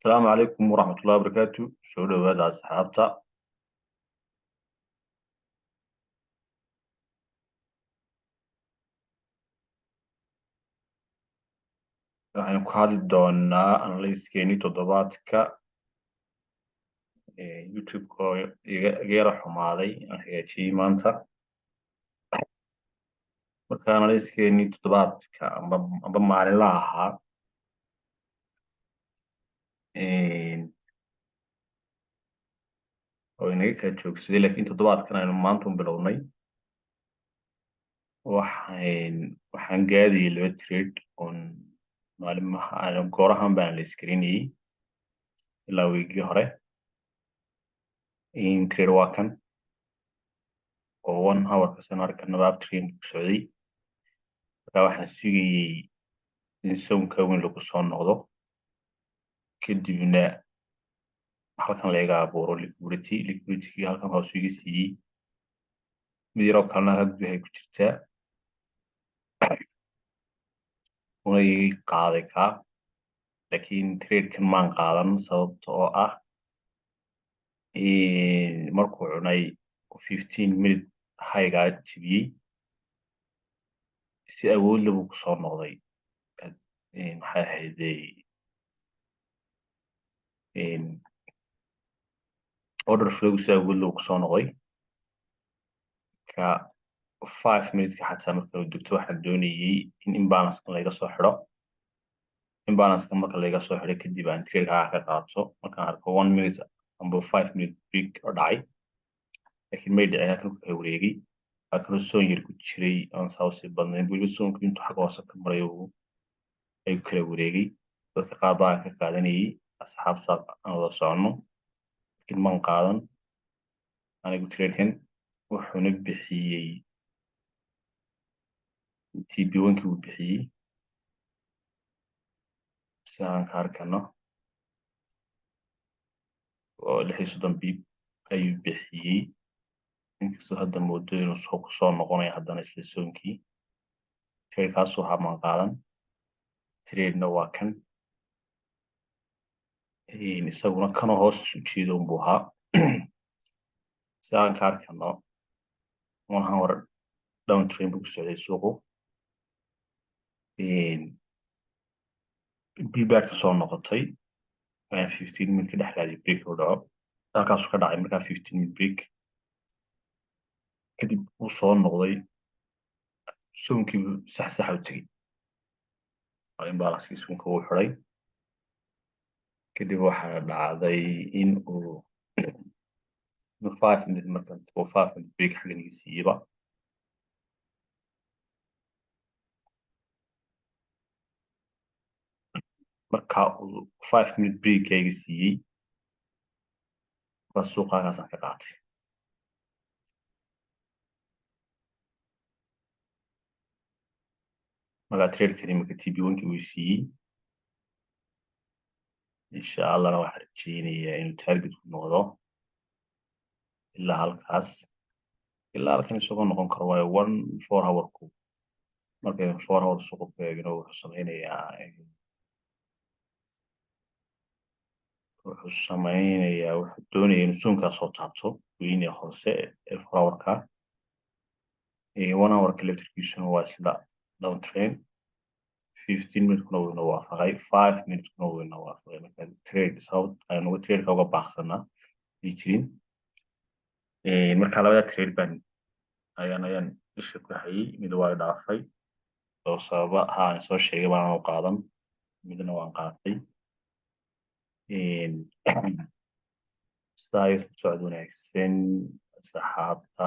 السلام عليكم ورحمة الله وبركاته. soo dhawaada asxaabta. Waxaan ku hadli doonaa analysis-keennii toddobaadka YouTube-ka oo iga yara xumaaday aan hagaajiyey maanta. Marka analysis-keennii toddobaadka amba maalinlaha ahaa oo inaga kala joogsaday laakiin toddobaadkan aynu maanta un bilownay. waxaan gaadayay 2 trade oon goorahan baan analyse gareynayay ilaa weegii hore. Trade waa kan oo 1 hour kasoo arkanaba uptrend ku socday. Marka waxaan sugayay in soonka weyn lagu soo noqdo kadibna halkan laga abuuro liquidity halkan hoos iga siiyey mid yaroo kalena gudahay ku jirtaa una iga qaaday kaa laakiin tradekan maan qaadan sababta oo ah markuu cunay 15 minute highgaa jibiyey si awood leh buu kusoo noqday. maxay ahayd order flow si awood leh buu kusoo noqday. ka 5 minute xataa marka uu degto waxaan doonayay in imbalance-kan laga soo xidho. Imbalance-kan marka laga soo xidho kadib aan trade-ka ka qaato markaan arko 1 minute amba 5 minute break oo dhacay laakiin may dhicin halkan ku kala wareegay. halkan soon yar ku jiray aan saawsi badnayn weliba soonku intuu xagga hoose ka maray ayuu kala wareegay. dadka qaar baan ka qaadanayay asxaabta aan wada soconno laakiin maan qaadan anigu tradekan wuxuuna bixiyey TP1-kii uu bixiyey si aan ka arkano oo 36 bip ayuu bixiyey inkastoo hadda moodo inuu kusoo noqonayo haddana isla soonkii. tradekaas waxaa maan qaadan. tradena waa kan isaguna kanoo hoos u jeedo unbuu ahaa si aan ka arkano 1 hour down trend buu ku socday suuqu. bback soo noqotay 15 minute ka dhex raadiyay break uu dhaco halkaasuu ka dhacay markaa 15 minute break kadib uu soo noqday soonkii sax u tegey imbalance-kii soonka uu xidhay. kadib waxaa dhacday in uu 5 minute markan 5 minute break xaggan iga siiyeyba marka uu 5 minute break iga siiyey baa suuqa halkaasaan ka qaatay. markaa tradekani marka TP1-kii uu siiyey insha allahna waxaan rajeynayaa inuu targetku noqdo ilaa halkaas ilaa halkan isagoo noqon karo waayo 4 hour-ku markay 4 hour suuqa ku eegno wuxuu doonaya inuu soonkaas soo taabto weyne hoose ee 4 hour-ka. 1 hour-ka laftirkiisuna waa isla down trend 15 minute-kuna wuu ina waafaqay 5 minute-kuna wuu ina waafaqay marka trade sabab aynu trade-ka uga baaqsanaa ay jirin. marka labada trade baan ayaan isha ku hayay mid waa dhaafay oo sababa aan soo sheegay baan u qaadan midna waan qaatay. sidaa ayuu socod wanaagsan asxaabta